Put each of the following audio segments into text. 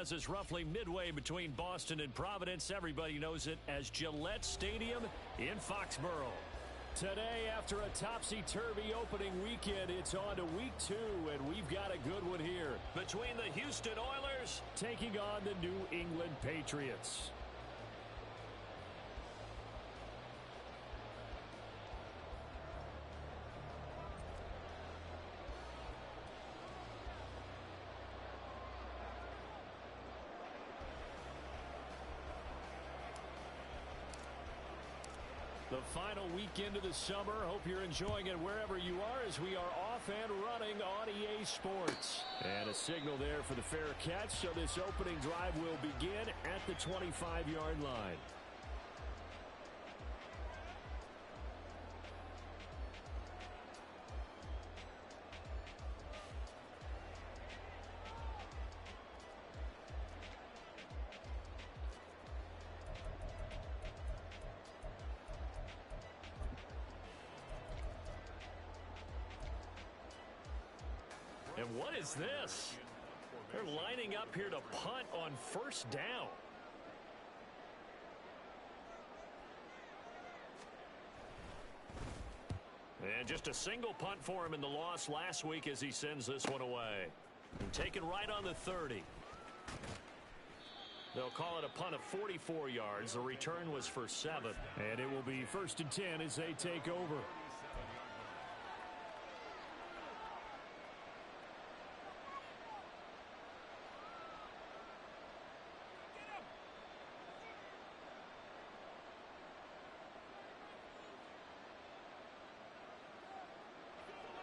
has us roughly midway between Boston and Providence. Everybody knows it as Gillette Stadium in Foxborough. Today, after a topsy-turvy opening weekend, it's on to week 2, and we've got a good one here. Between the Houston Oilers taking on the New England Patriots. The final weekend of the summer. Hope you're enjoying it wherever you are as we are off and running on EA Sports. And a signal there for the fair catch. So this opening drive will begin at the 25-yard line. And what is this? They're lining up here to punt on first down. And just a single punt for him in the loss last week as he sends this one away. And taken right on the 30. They'll call it a punt of 44 yards. The return was for 7. And it will be 1st and 10 as they take over.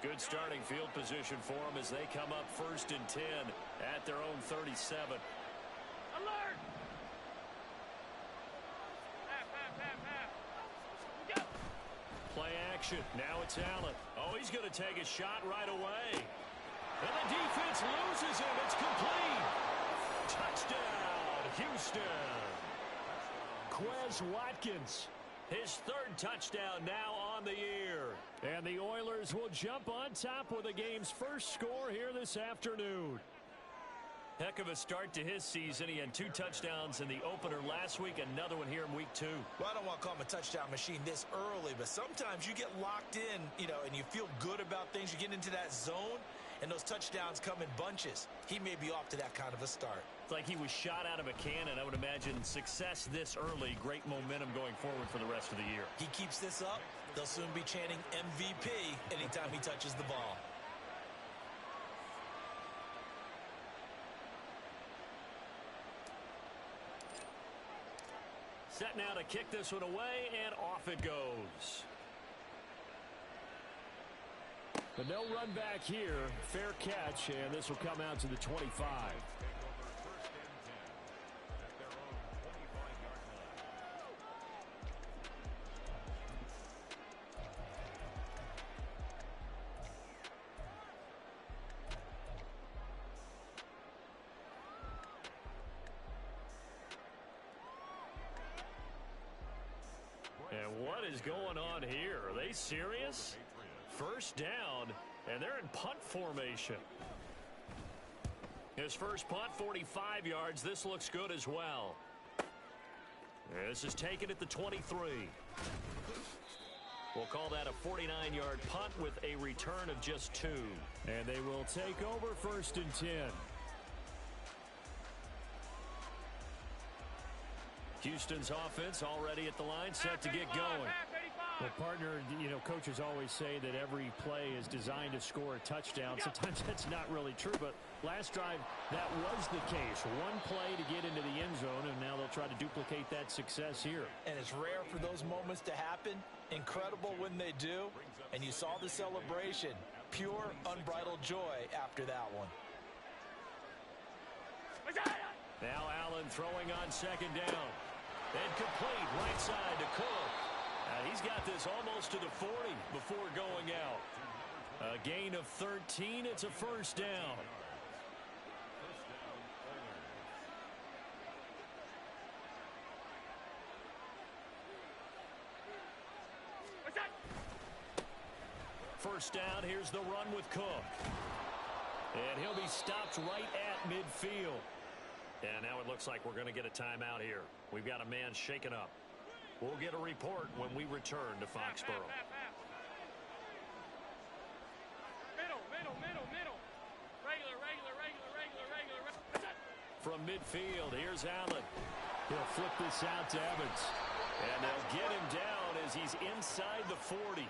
Good starting field position for them as they come up 1st and 10 at their own 37. Alert! Play action. Now it's Allen. Oh, he's going to take a shot right away. And the defense loses him. It's complete. Touchdown, Houston. Quez Watkins. His 3rd touchdown now on the year. And the Oilers will jump on top with the game's first score here this afternoon. Heck of a start to his season. He had 2 touchdowns in the opener last week. Another one here in week 2. Well, I don't want to call him a touchdown machine this early, but sometimes you get locked in, and you feel good about things. You get into that zone, and those touchdowns come in bunches. He may be off to that kind of a start. It's like he was shot out of a cannon. I would imagine success this early. Great momentum going forward for the rest of the year. He keeps this up, they'll soon be chanting MVP anytime he touches the ball. Set now to kick this one away, and off it goes. But no run back here. Fair catch, and this will come out to the 25. And what is going on here? Are they serious? 1st down, and they're in punt formation. His first punt, 45 yards. This looks good as well. This is taken at the 23. We'll call that a 49-yard punt with a return of just 2. And they will take over 1st and 10. Houston's offense already at the line, set to get going. Well, partner, coaches always say that every play is designed to score a touchdown. Sometimes that's not really true, but last drive, that was the case. One play to get into the end zone, and now they'll try to duplicate that success here. And it's rare for those moments to happen. Incredible when they do. And you saw the celebration. Pure, unbridled joy after that one. Now Allen throwing on 2nd down. And complete right side to Cook. He's got this almost to the 40 before going out. A gain of 13. It's a 1st down. First down, here's the run with Cook. And he'll be stopped right at midfield. And now it looks like we're going to get a timeout here. We've got a man shaken up. We'll get a report when we return to Foxborough. Middle. Regular. From midfield, here's Allen. He'll flip this out to Evans. And they'll get him down as he's inside the 40.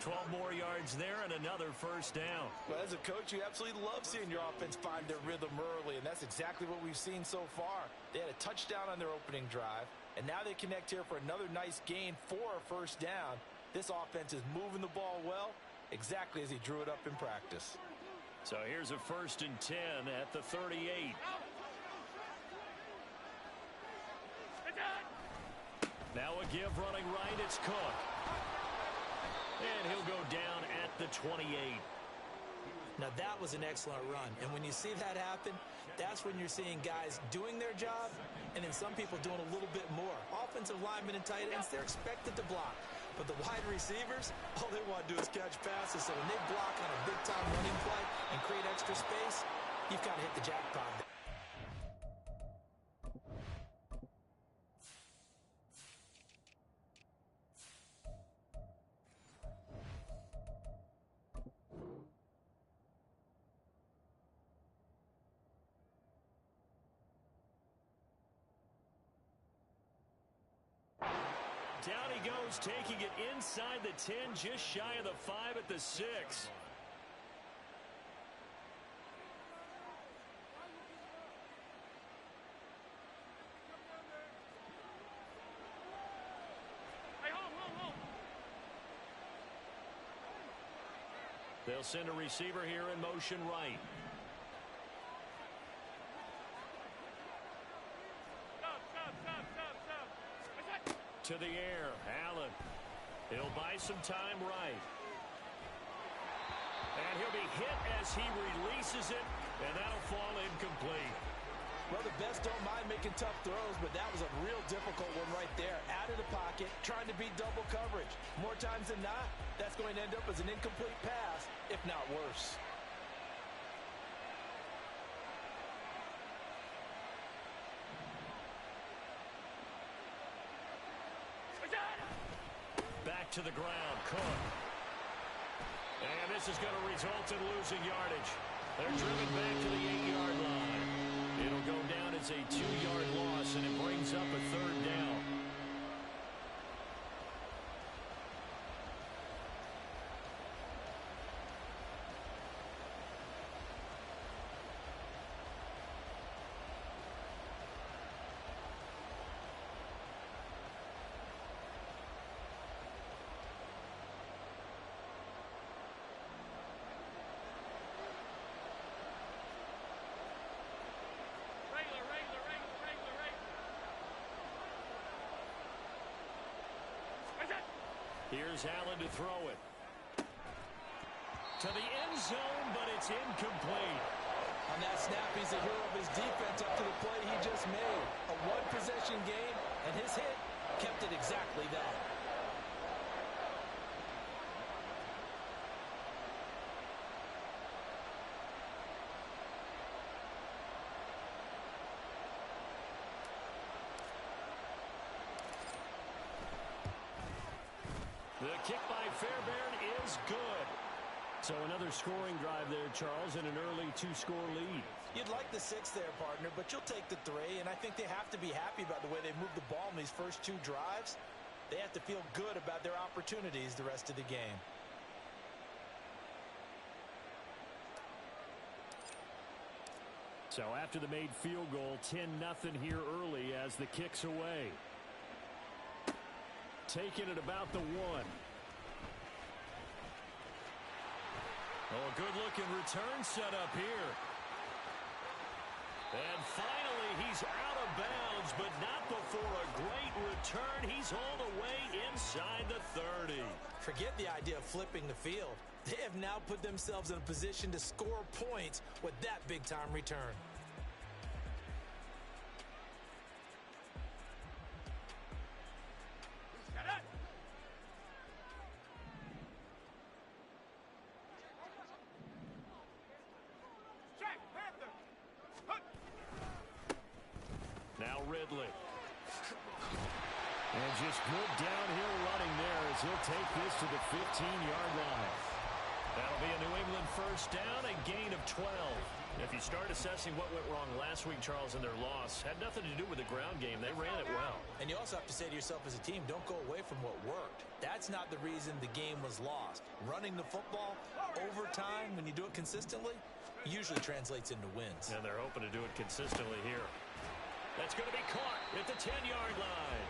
12 more yards there and another first down. Well, as a coach, you absolutely love seeing your offense find their rhythm early, and that's exactly what we've seen so far. They had a touchdown on their opening drive, and now they connect here for another nice gain for a first down. This offense is moving the ball well, exactly as he drew it up in practice. So here's a 1st and 10 at the 38. Now a give running right, it's Cook. And he'll go down at the 28. Now that was an excellent run, and when you see that happen, that's when you're seeing guys doing their job and then some people doing a little bit more. Offensive linemen and tight ends, they're expected to block. But the wide receivers, all they want to do is catch passes. So when they block on a big-time running play and create extra space, you've got to hit the jackpot. Down he goes, taking it inside the 10, just shy of the 5 at the 6. They'll send a receiver here in motion right. To the air, Allen. He'll buy some time right. And he'll be hit as he releases it, and that'll fall incomplete. Well, the best don't mind making tough throws, but that was a real difficult one right there. Out of the pocket, trying to beat double coverage. More times than not, that's going to end up as an incomplete pass, if not worse. Back to the ground, Cook. And this is going to result in losing yardage. They're driven back to the 8-yard line. It'll go down as a 2-yard loss, and it brings up a 3rd down. Here's Allen to throw it. To the end zone, but it's incomplete. On that snap, he's a hero of his defense up to the play he just made. A one-possession game, and his hit kept it exactly that. The kick by Fairbairn is good. So another scoring drive there, Charles, and an early 2-score lead. You'd like the 6 there, partner, but you'll take the 3, and I think they have to be happy about the way they moved the ball in these first 2 drives. They have to feel good about their opportunities the rest of the game. So after the made field goal, 10-0 here early as the kick's away. Taking it about the 1. Oh, a good-looking return set up here. And finally, he's out of bounds, but not before a great return. He's hauled away inside the 30. Forget the idea of flipping the field. They have now put themselves in a position to score points with that big-time return. Ridley. And just good downhill running there as he'll take this to the 15-yard line. That'll be a New England first down, a gain of 12. If you start assessing what went wrong last week, Charles, in their loss, had nothing to do with the ground game. They ran it well. And you also have to say to yourself as a team, don't go away from what worked. That's not the reason the game was lost. Running the football over time, when you do it consistently, usually translates into wins. And they're hoping to do it consistently here. That's going to be caught at the 10-yard line.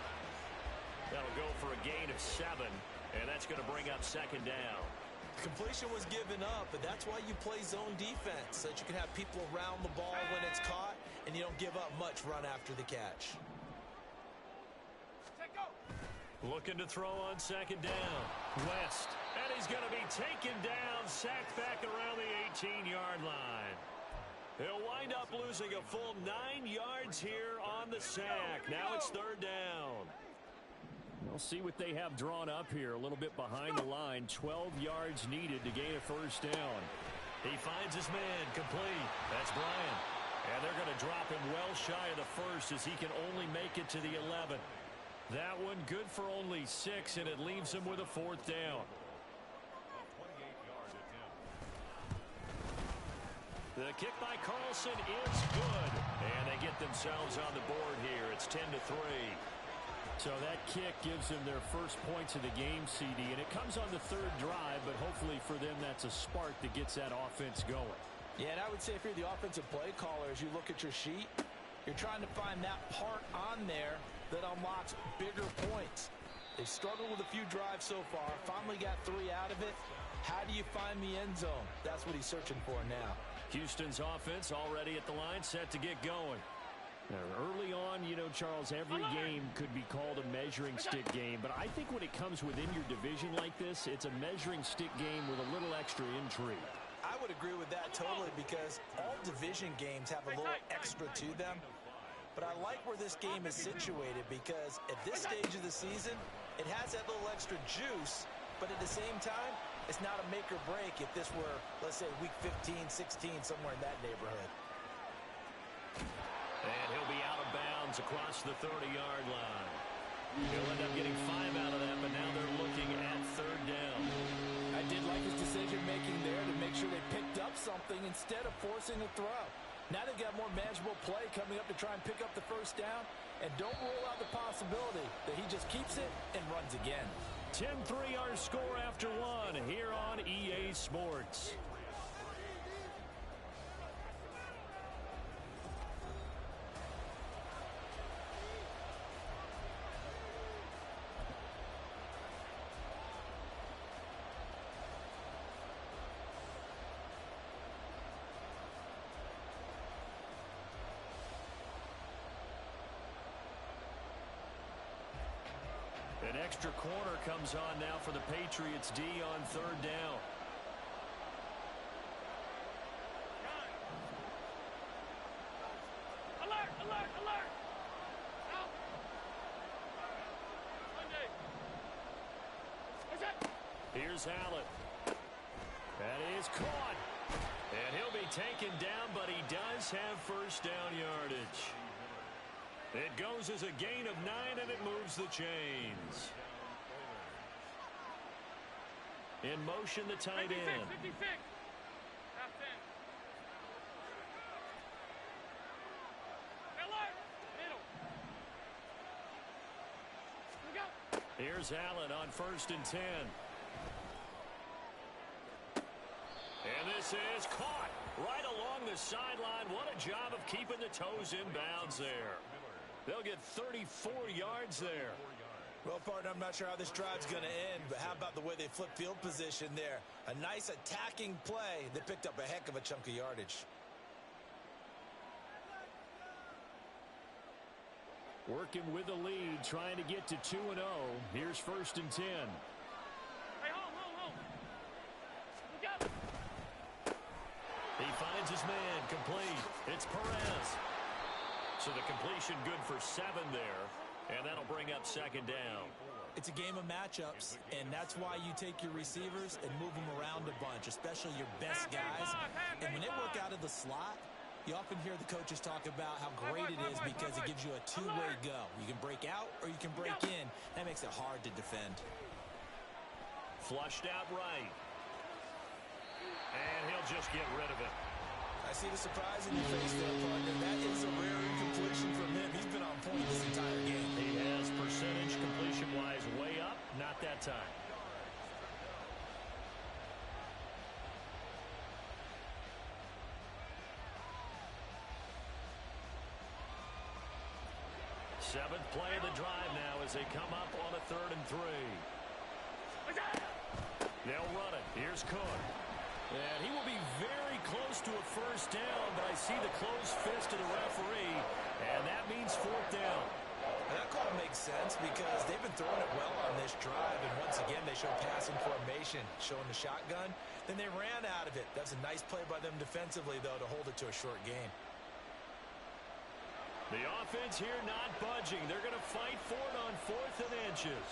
That'll go for a gain of 7, and that's going to bring up second down. Completion was given up, but that's why you play zone defense, so that you can have people around the ball when it's caught, and you don't give up much run after the catch. Looking to throw on second down. West, and he's going to be taken down, sacked back around the 18-yard line. He'll wind up losing a full 9 yards here on the sack. Now it's third down. We'll see what they have drawn up here. A little bit behind the line. 12 yards needed to gain a first down. He finds his man complete. That's Bryant. And they're going to drop him well shy of the first as he can only make it to the 11. That one good for only 6, and it leaves him with a fourth down. The kick by Carlson is good. And they get themselves on the board here. It's 10-3. So that kick gives them their first points of the game, CD, and it comes on the third drive, but hopefully for them that's a spark that gets that offense going. Yeah, and I would say if you're the offensive play caller, as you look at your sheet, you're trying to find that part on there that unlocks bigger points. They struggled with a few drives so far, finally got 3 out of it. How do you find the end zone? That's what he's searching for now. Houston's offense already at the line, set to get going. Now, early on, you know, Charles, every game could be called a measuring stick game, but I think when it comes within your division like this, it's a measuring stick game with a little extra intrigue. I would agree with that totally because all division games have a little extra to them. But I like where this game is situated because at this stage of the season, it has that little extra juice, but at the same time, it's not a make or break if this were, let's say, week 15, 16, somewhere in that neighborhood. And he'll be out of bounds across the 30-yard line. He'll end up getting 5 out of that, but now they're looking at third down. I did like his decision-making there to make sure they picked up something instead of forcing a throw. Now they've got more manageable play coming up to try and pick up the first down, and don't rule out the possibility that he just keeps it and runs again. 10-3 our score after one here on EA Sports. An extra corner comes on now for the Patriots D on third down. Alert, alert, alert. Out. Monday. What's that? Here's Allen. That is caught. And he'll be taken down, but he does have first down yardage. It goes as a gain of 9, and it moves the chains. In motion, the tight 56, end. 56. Half 10. Alert. Middle. Look out. Here's Allen on 1st and 10. And this is caught right along the sideline. What a job of keeping the toes in bounds there. They'll get 34 yards there. Well, partner, I'm not sure how this drive's going to end, but how about the way they flip field position there? A nice attacking play that picked up a heck of a chunk of yardage. Working with the lead, trying to get to 2-0. Here's 1st and 10. Hey, home. Look out. He finds his man, complete. It's Perez. So the completion good for 7 there, and that'll bring up second down. It's a game of matchups, and that's why you take your receivers and move them around a bunch, especially your best guys. And when they work out of the slot, You often hear the coaches talk about how great it is because it gives you a two-way go. You can break out or you can break in. That makes it hard to defend. Flushed out right. And he'll just get rid of it. I see the surprise in your face there, partner. That is a rare incompletion from him. He's been on point this entire game. He has percentage completion-wise way up. Not that time. Seventh play of the drive now as they come up on a 3rd and 3. They'll run it. Here's Cook. And he will be very close to a first down, but I see the closed fist of the referee, and that means 4th down. And that call makes sense because they've been throwing it well on this drive, and once again they show passing formation, showing the shotgun. Then they ran out of it. That's a nice play by them defensively, though, to hold it to a short gain. The offense here not budging. They're going to fight for it on 4th and inches.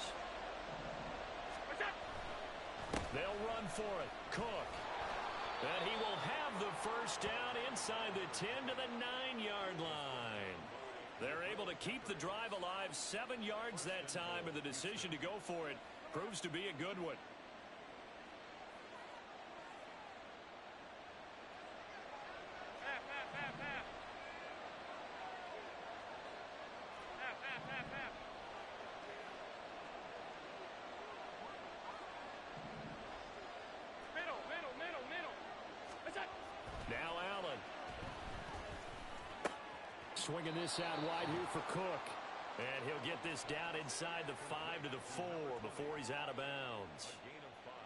They'll run for it. Cook. And he will have the first down inside the 10 to the 9-yard line. They're able to keep the drive alive 7 yards that time, and the decision to go for it proves to be a good one. Now Allen. Swinging this out wide here for Cook. And he'll get this down inside the 5 to the 4 before he's out of bounds.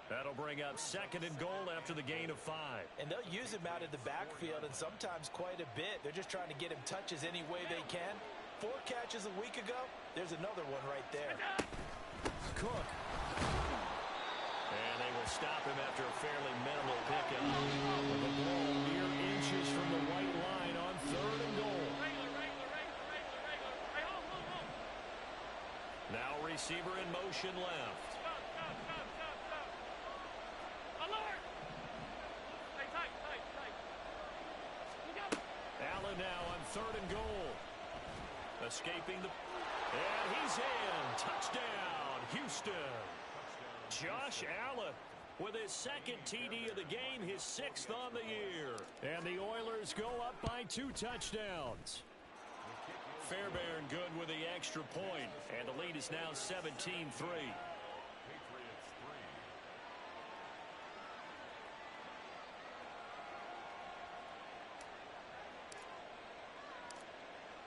That'll bring up 2nd and goal after the gain of 5. And they'll use him out in the backfield, and sometimes quite a bit. They're just trying to get him touches any way they can. 4 catches a week ago. There's another one right there. Cook. And they will stop him after a fairly minimal pickup. With the ball mere inches from the white line on 3rd and goal. Now receiver in motion left. Allen now on 3rd and goal. Escaping the... And he's in. Touchdown, Houston. Josh Allen with his 2nd TD of the game, his 6th on the year. And the Oilers go up by 2 touchdowns. Fairbairn good with the extra point, and the lead is now 17-3.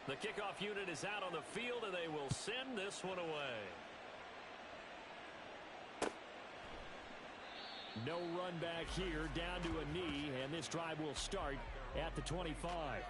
The kickoff unit is out on the field, and they will send this one away. No run back here, down to a knee, and this drive will start at the 25.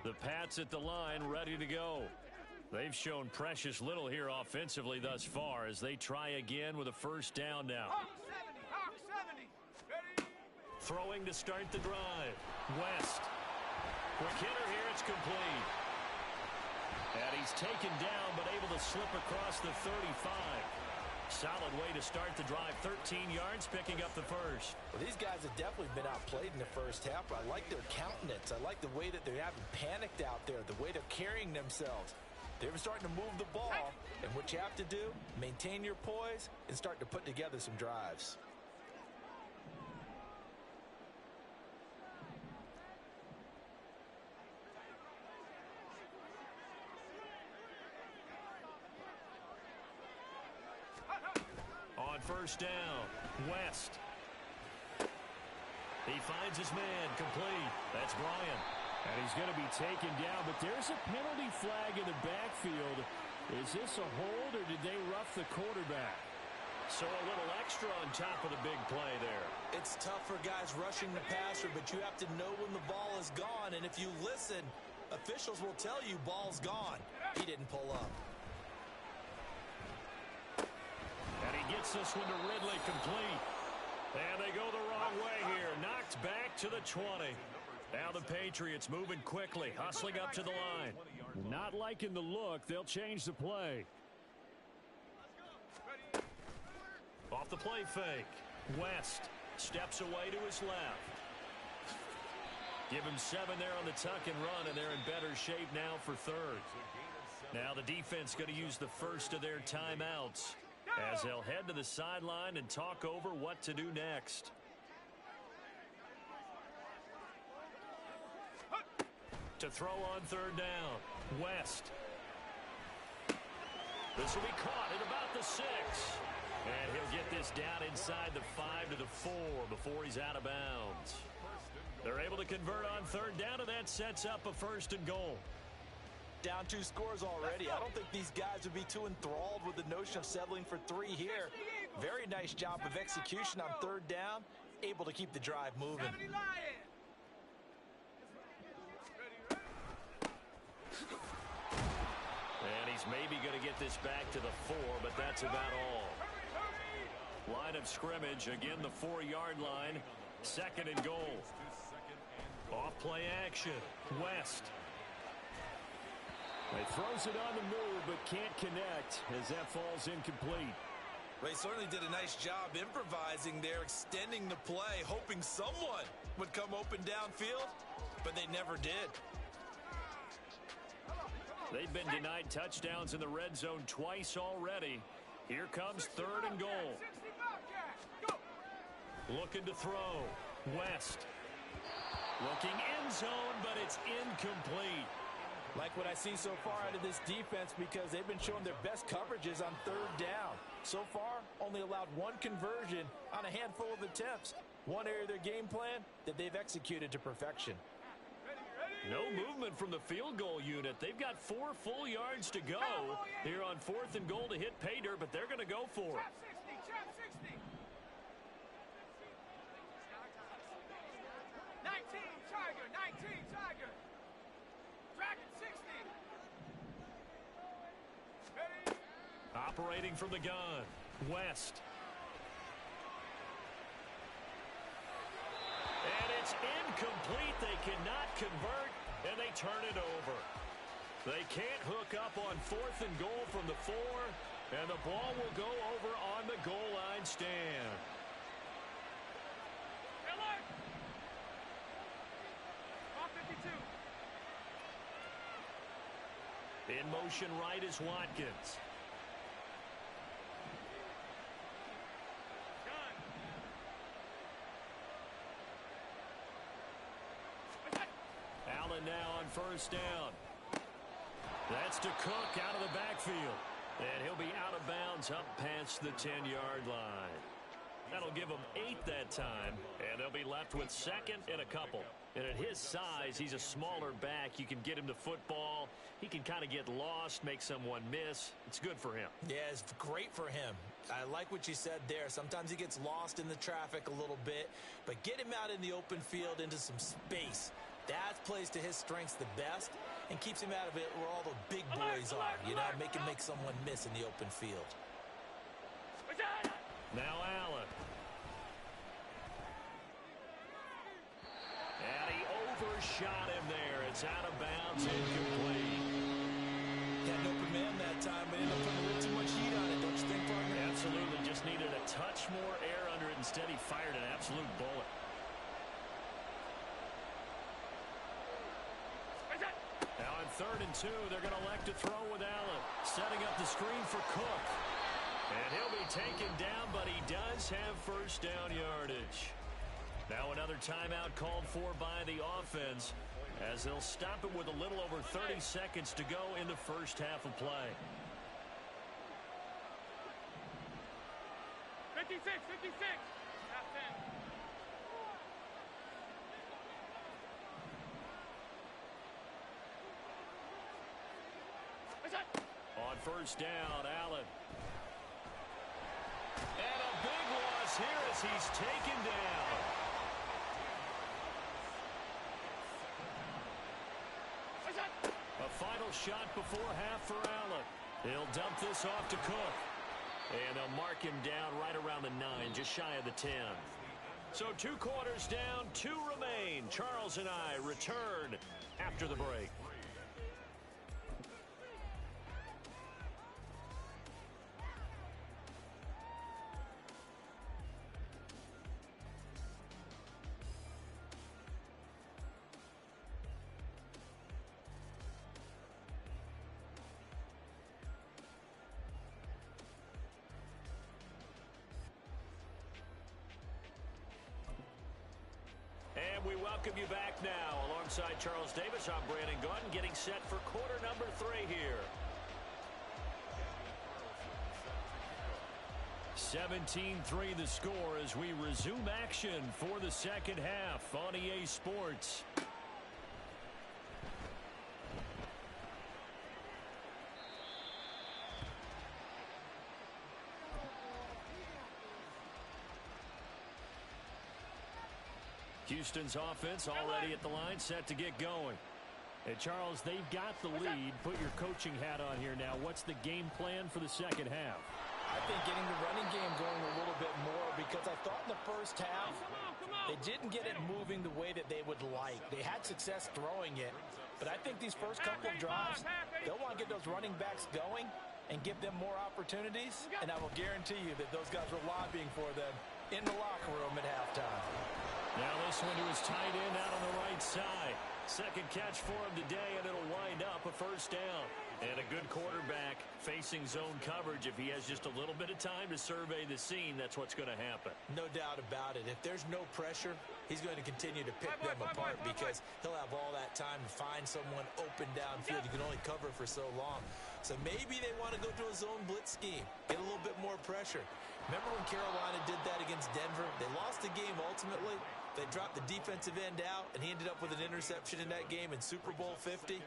The Pats at the line, ready to go. They've shown precious little here offensively thus far as they try again with a first down now. Hawk 70. Ready? Throwing to start the drive. West. Quick hitter here, it's complete. And he's taken down but able to slip across the 35. Solid way to start the drive. 13 yards, picking up the first. Well, these guys have definitely been outplayed in the first half, but I like their countenance. I like the way that they haven't panicked out there, the way they're carrying themselves. They're starting to move the ball, and what you have to do, maintain your poise and start to put together some drives. On first down, West. He finds his man, complete. That's Bryant. And he's going to be taken down, but there's a penalty flag in the backfield. Is this a hold, or did they rough the quarterback? So a little extra on top of the big play there. It's tough for guys rushing the passer, but you have to know when the ball is gone. And if you listen, officials will tell you ball's gone. He didn't pull up. And he gets this one to Ridley, complete. And they go the wrong way here. Knocked back to the 20. Now the Patriots moving quickly, hustling up to the line. Not liking the look. They'll change the play. Off the play fake. West steps away to his left. Give him 7 there on the tuck and run, and they're in better shape now for third. Now the defense going to use the first of their timeouts as they'll head to the sideline and talk over what to do next. To throw on third down. West. This will be caught at about the 6. And he'll get this down inside the 5 to the 4 before he's out of bounds. They're able to convert on third down, and that sets up a 1st and goal. Down 2 scores already. I don't think these guys would be too enthralled with the notion of settling for 3 here. Very nice job of execution on third down. Able to keep the drive moving. And he's maybe going to get this back to the 4, but that's about all. Line of scrimmage, again the 4-yard line. 2nd and goal. Off play action. West. He throws it on the move, but can't connect as that falls incomplete. Well, he certainly did a nice job improvising there, extending the play, hoping someone would come open downfield, but they never did. They've been denied touchdowns in the red zone twice already. Here comes 3rd and goal. Looking to throw. West. Looking end zone, but it's incomplete. Like what I see so far out of this defense because they've been showing their best coverages on third down. So far, only allowed 1 conversion on a handful of attempts. One area of their game plan that they've executed to perfection. No movement from the field goal unit. They've got 4 full yards to go here on 4th and goal to hit pay dirt, but they're going to go for it. Trap 60. 19 Tiger, 19 Tiger. Dragon 60. Ready? Operating from the gun. West. And it's incomplete. They cannot convert, and they turn it over. They can't hook up on 4th and goal from the 4, and the ball will go over on the goal line stand. Ball 52. In motion right is Watkins. Allen now on 1st down. That's to Cook out of the backfield. And he'll be out of bounds up past the 10-yard line. That'll give them 8 that time, and they'll be left with 2nd and a couple. And at his size, he's a smaller back. You can get him to football. He can kind of get lost, make someone miss. It's good for him. Yeah, it's great for him. I like what you said there. Sometimes he gets lost in the traffic a little bit, but get him out in the open field into some space. That plays to his strengths the best and keeps him out of it where all the big boys are. You know, make him make someone miss in the open field. Now Allen. And he overshot him there. It's out of bounds, incomplete. Had an open man that time, but ended up putting a little too much heat on it, don't you think, partner? Absolutely. Just needed a touch more air under it. Instead, he fired an absolute bullet. Now on 3rd and 2, they're going to elect to throw with Allen. Setting up the screen for Cook. And he'll be taken down, but he does have 1st down yardage. Now another timeout called for by the offense as they'll stop it with a little over 30 seconds to go in the 1st half of play. 56, 56. Half 10. On 1st down, Allen. And a big loss here as he's taken down. A final shot before half for Allen. He'll dump this off to Cook. And they'll mark him down right around the 9, just shy of the 10. So 2 quarters down, 2 remain. Charles and I return after the break. And we welcome you back now. Alongside Charles Davis, I'm Brandon Gotw, getting set for quarter number 3 here. 17-3 the score as we resume action for the second half on EA Sports. Houston's offense already at the line, set to get going. Hey, Charles, they've got the lead. Put your coaching hat on here now. What's the game plan for the second half? I think getting the running game going a little bit more, because I thought in the first half they didn't get it moving the way that they would like. They had success throwing it, but I think these first couple of drives, they'll want to get those running backs going and give them more opportunities, and I will guarantee you that those guys were lobbying for them in the locker room at halftime. Now this one to his tight end out on the right side. Second catch for him today, and it'll wind up a first down. And a good quarterback facing zone coverage. If he has just a little bit of time to survey the scene, that's what's going to happen. No doubt about it. If there's no pressure, he's going to continue to pick them apart because he'll have all that time to find someone open downfield. You can only cover for so long. So maybe they want to go to a zone blitz scheme, get a little bit more pressure. Remember when Carolina did that against Denver? They lost the game ultimately. They dropped the defensive end out, and he ended up with an interception in that game in Super Bowl 50.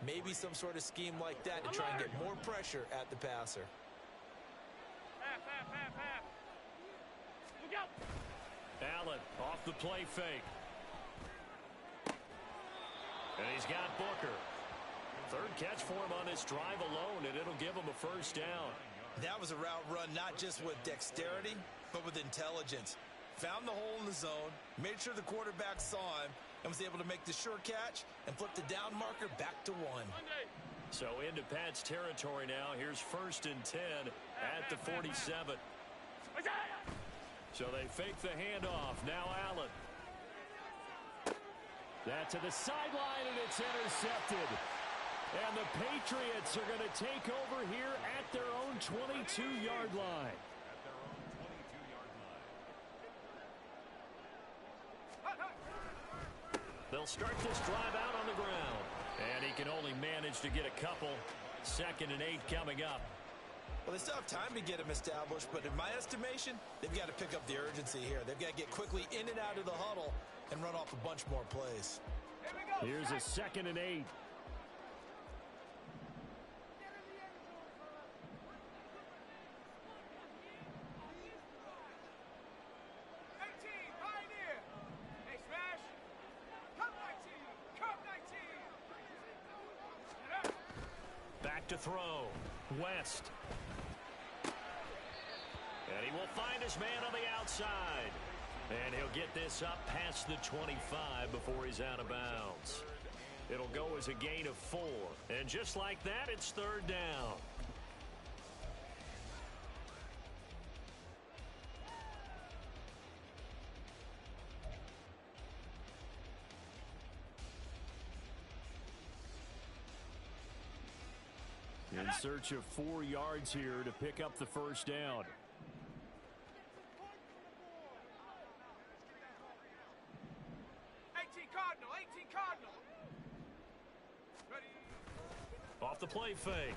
Maybe some sort of scheme like that to try and get more pressure at the passer. Allen off the play fake. And he's got Booker. Third catch for him on this drive alone, and it'll give him a first down. That was a route run not just with dexterity, but with intelligence. Found the hole in the zone, made sure the quarterback saw him, and was able to make the sure catch and flip the down marker back to 1. So into Pat's territory now. Here's 1st and 10 at the 47. So they fake the handoff. Now Allen. That to the sideline, and it's intercepted. And the Patriots are going to take over here at their own 22-yard line. They'll start this drive out on the ground. And he can only manage to get a couple. 2nd and 8 coming up. Well, they still have time to get him established, but in my estimation, they've got to pick up the urgency here. They've got to get quickly in and out of the huddle and run off a bunch more plays. Here's a 2nd and 8. To throw. West. And he will find his man on the outside. And he'll get this up past the 25 before he's out of bounds. It'll go as a gain of 4. And just like that, it's 3rd down. In search of 4 yards here to pick up the first down. Cardinal. Off the play fake.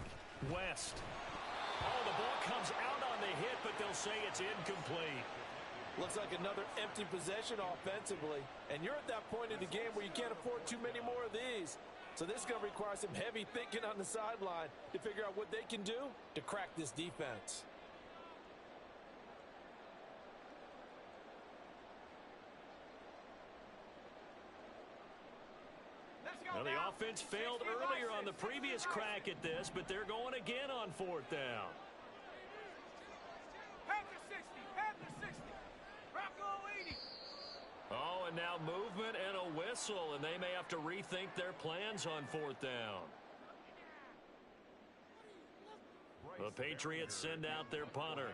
West. Oh, the ball comes out on the hit, but they'll say it's incomplete. Looks like another empty possession offensively. And you're at that point in the game where you can't afford too many more of these. So this is going to require some heavy thinking on the sideline to figure out what they can do to crack this defense. Well, the offense failed earlier on the previous crack at this, but they're going again on 4th down. now movement and a whistle, and they may have to rethink their plans on fourth down. The Patriots send out their punter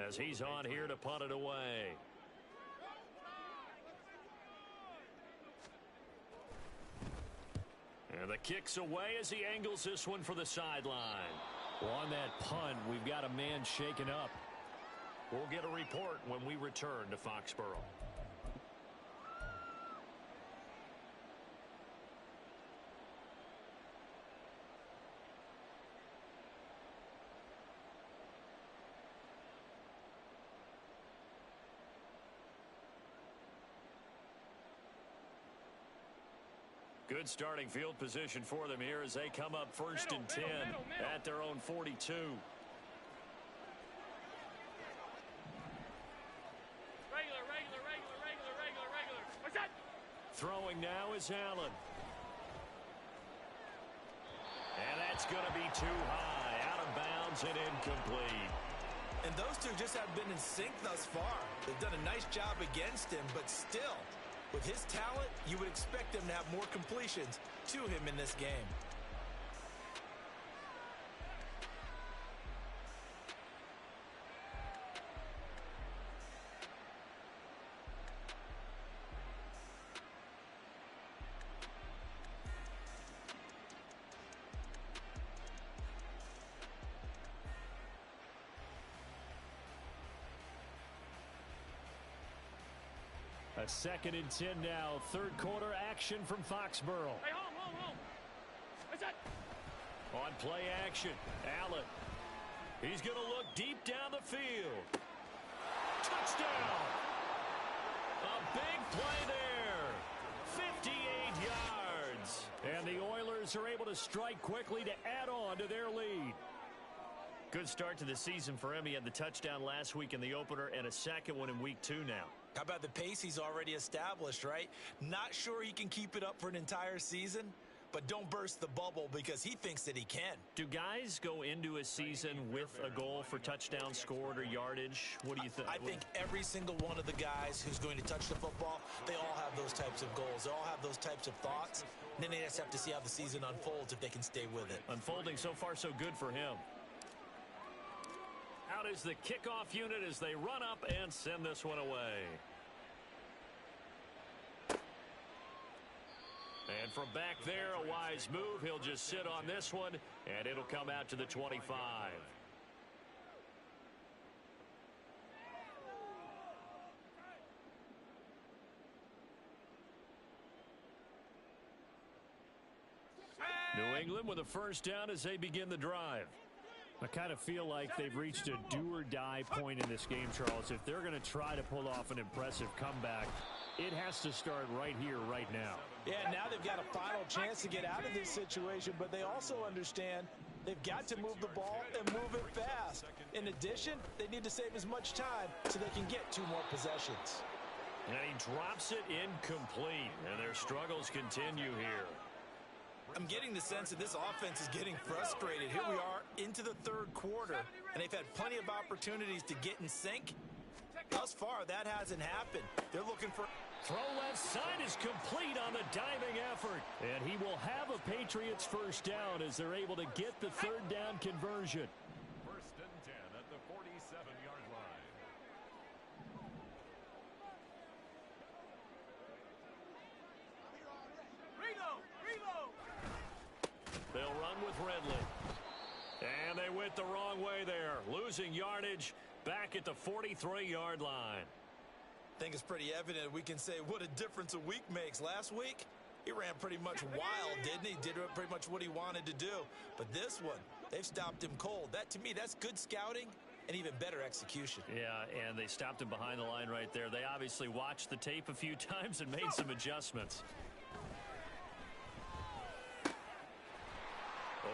as he's on here to punt it away. And the kick's away as he angles this one for the sideline. Well, on that punt, we've got a man shaken up. We'll get a report when we return to Foxborough. Good starting field position for them here as they come up first and 10 at their own 42. Regular. Throwing now is Allen. And that's going to be too high. Out of bounds and incomplete. And those two just have been in sync thus far. They've done a nice job against him, but still, with his talent, you would expect him to have more completions to him in this game. A 2nd and 10 now. Third quarter action from Foxborough. Hey, home. What's that? On play action, Allen. He's going to look deep down the field. Touchdown! A big play there. 58 yards. And the Oilers are able to strike quickly to add on to their lead. Good start to the season for him. He had the touchdown last week in the opener and a second one in week 2 now. How about the pace he's already established, right? Not sure he can keep it up for an entire season, but don't burst the bubble because he thinks that he can. Do guys go into a season with a goal for touchdowns scored or yardage? What do you think? I think every single one of the guys who's going to touch the football, they all have those types of goals. They all have those types of thoughts. And then they just have to see how the season unfolds if they can stay with it. Unfolding so far so good for him. Out is the kickoff unit as they run up and send this one away. And from back there, a wise move. He'll just sit on this one, and it'll come out to the 25. New England with a first down as they begin the drive. I kind of feel like they've reached a do-or-die point in this game, Charles. If they're going to try to pull off an impressive comeback, it has to start right here, right now. Yeah, now they've got a final chance to get out of this situation, but they also understand they've got to move the ball and move it fast. In addition, they need to save as much time so they can get 2 more possessions. And he drops it incomplete, and their struggles continue here. I'm getting the sense that this offense is getting frustrated. Here we are into the 3rd quarter, and they've had plenty of opportunities to get in sync. Thus far, that hasn't happened. They're looking for... Throw left side is complete on the diving effort. And he will have a Patriots first down as they're able to get the 3rd down conversion. 1st and 10 at the 47-yard line. Reload! They'll run with Redley. And they went the wrong way there. Losing yardage back at the 43-yard line. I think it's pretty evident we can say what a difference a week makes. Last week, he ran pretty much wild, didn't he? Did pretty much what he wanted to do. But this one, they've stopped him cold. That, to me, that's good scouting and even better execution. Yeah, and they stopped him behind the line right there. They obviously watched the tape a few times and made some adjustments.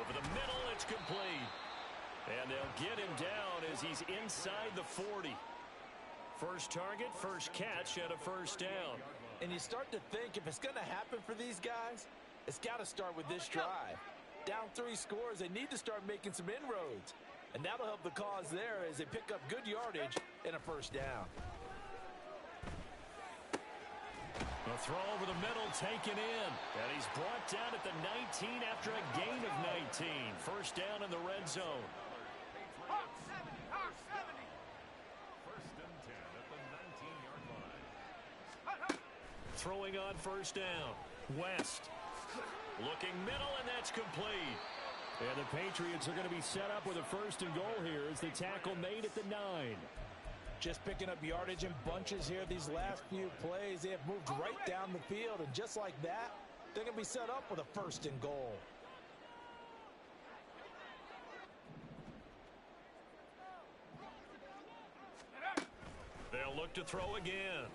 Over the middle, it's complete. And they'll get him down as he's inside the 40. First target, first catch, and a first down. And you start to think if it's going to happen for these guys, it's got to start with this drive. Down 3 scores, they need to start making some inroads. And that'll help the cause there as they pick up good yardage and a first down. A throw over the middle taken in. And he's brought down at the 19 after a gain of 19. First down in the red zone. First and 10 at the 19-yard line. Throwing on first down. West. Looking middle, and that's complete. And the Patriots are going to be set up with a first and goal here as the tackle made at the 9. Just picking up yardage in bunches here these last few plays. They have moved right down the field, and just like that, they're going to be set up with a first and goal. They'll look to throw again.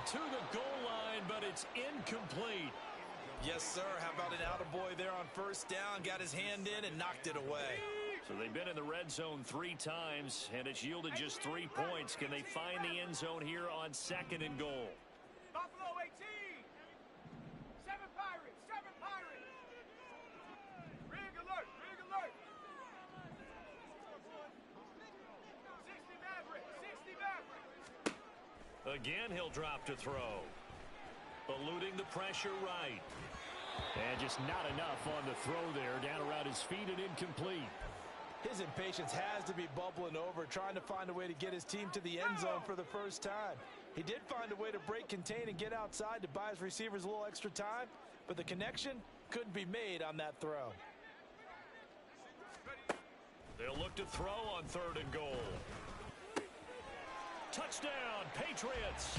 To the goal line, but it's incomplete. Yes, sir. How about an attaboy there on first down? Got his hand in and knocked it away. So they've been in the red zone 3 times, and it's yielded just 3 points. Can they find the end zone here on second and goal? Buffalo 18. 7 Pirates. 7 Pirates. Rig alert. Rig alert. 60 Mavericks. 60 Mavericks. Again, he'll drop to throw. Eluding the pressure right. And just not enough on the throw there. Down around his feet and incomplete. His impatience has to be bubbling over, trying to find a way to get his team to the end zone for the first time. He did find a way to break, contain, and get outside to buy his receivers a little extra time, but the connection couldn't be made on that throw. They'll look to throw on third and goal. Touchdown, Patriots.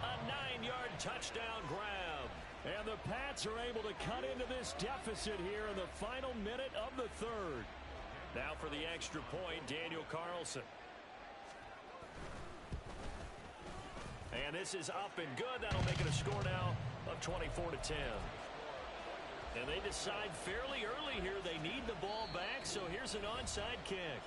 A 9-yard touchdown grab. And the Pats are able to cut into this deficit here in the final minute of the third. Now for the extra point, Daniel Carlson. And this is up and good. That'll make it a score now of 24-10. And they decide fairly early here they need the ball back, so here's an onside kick.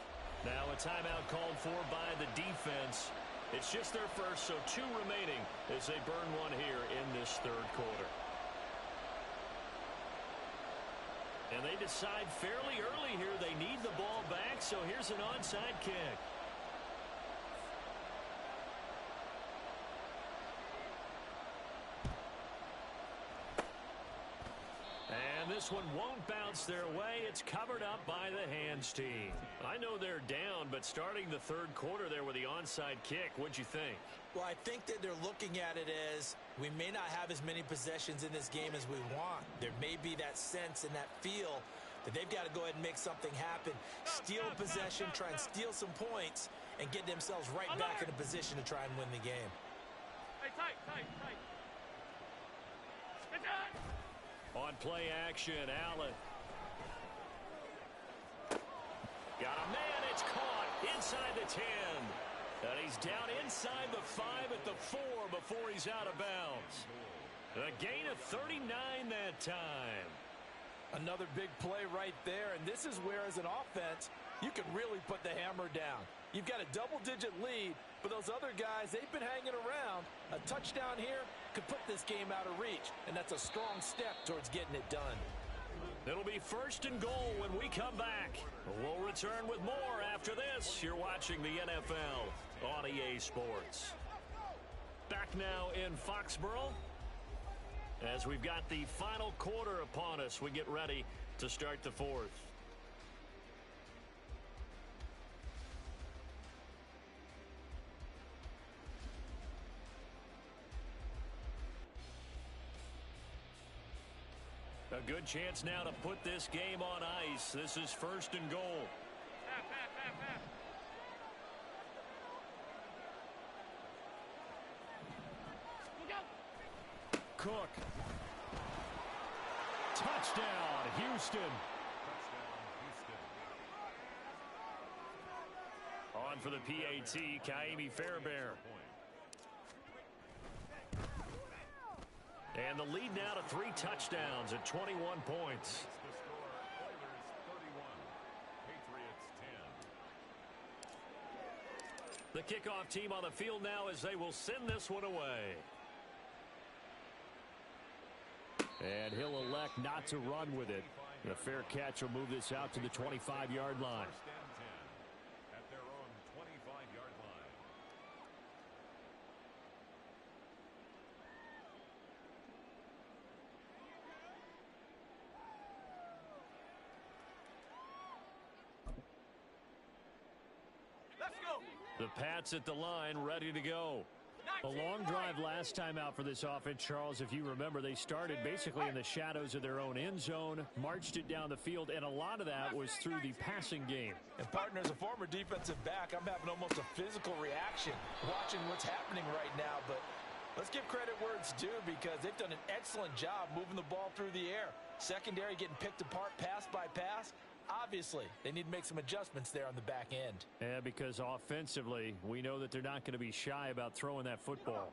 Now a timeout called for by the defense. It's just their first, so 2 remaining as they burn one here in this third quarter. And they decide fairly early here they need the ball back, so here's an onside kick. And this one won't bounce their way. It's covered up by the hands team. I know they're down, but starting the third quarter there with the onside kick, what'd you think? Well, I think that they're looking at it as we may not have as many possessions in this game as we want. There may be that sense and that feel that they've got to go ahead and make something happen. Steal a possession, try and steal some points, and get themselves right back in a position to try and win the game. Hey, tight. Get down. On play action, Allen. Got a man, it's caught inside the 10. And he's down inside the 5 at the 4 before he's out of bounds. A gain of 39 that time. Another big play right there, and this is where, as an offense, you can really put the hammer down. You've got a double-digit lead, but those other guys, they've been hanging around. A touchdown here could put this game out of reach, and that's a strong step towards getting it done. It'll be first and goal when we come back. We'll return with more after this. You're watching the NFL on EA Sports. Back now in Foxborough as we've got the final quarter upon us. We get ready to start the fourth. A good chance now to put this game on ice. This is first and goal. Cook. Touchdown, Houston. On for the PAT, Kaimi Fairbairn. And the lead now to 3 touchdowns at 21 points. The kickoff team on the field now as they will send this one away. And he'll elect not to run with it. A fair catch will move this out to the 25-yard line. At their own 25-yard line. The Pats at the line, ready to go. A long drive last time out for this offense, Charles. If you remember, they started basically in the shadows of their own end zone, marched it down the field, and a lot of that was through the passing game. And, partner, as a former defensive back, I'm having almost a physical reaction watching what's happening right now. But let's give credit where it's due, because they've done an excellent job moving the ball through the air. Secondary getting picked apart pass by pass. Obviously, they need to make some adjustments there on the back end. Yeah, because offensively, we know that they're not going to be shy about throwing that football.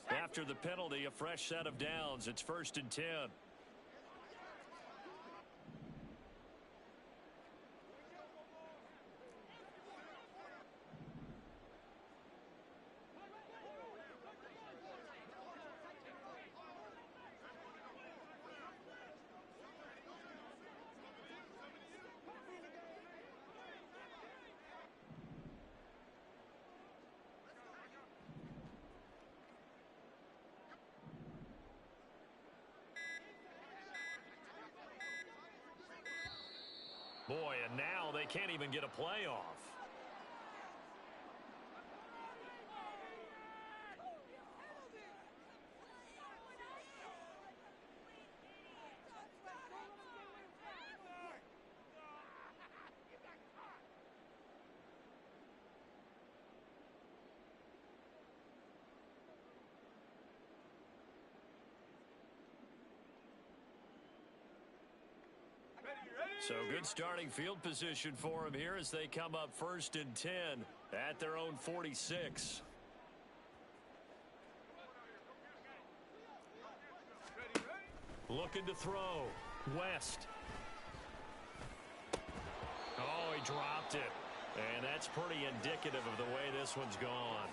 After the penalty, a fresh set of downs. It's 1st and 10. Boy, and now they can't even get a playoff. So good starting field position for them here as they come up 1st and 10 at their own 46. Looking to throw. West. Oh, he dropped it. And that's pretty indicative of the way this one's gone.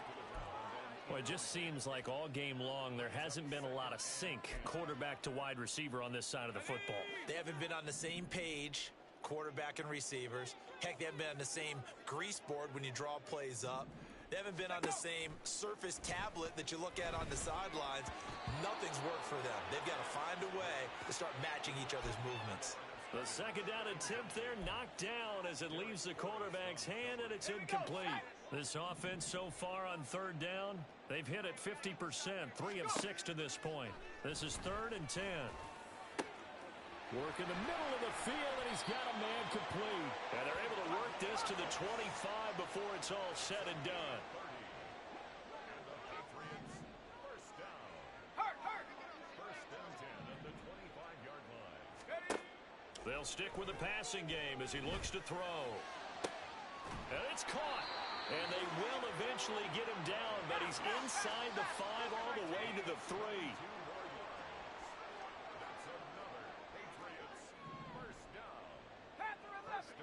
Well, it just seems like all game long there hasn't been a lot of sync quarterback to wide receiver on this side of the football. They haven't been on the same page, quarterback and receivers. Heck, they haven't been on the same grease board when you draw plays up. They haven't been on the same surface tablet that you look at on the sidelines. Nothing's worked for them. They've got to find a way to start matching each other's movements. The second down attempt there knocked down as it leaves the quarterback's hand, and it's incomplete. This offense so far on 3rd down, they've hit it 50%, 3 of 6 to this point. This is 3rd and 10. Work in the middle of the field, and he's got a man complete. And they're able to work this to the 25 before it's all said and done. They'll stick with the passing game as he looks to throw. And it's caught. And they will eventually get him down, but he's inside the 5 all the way to the 3.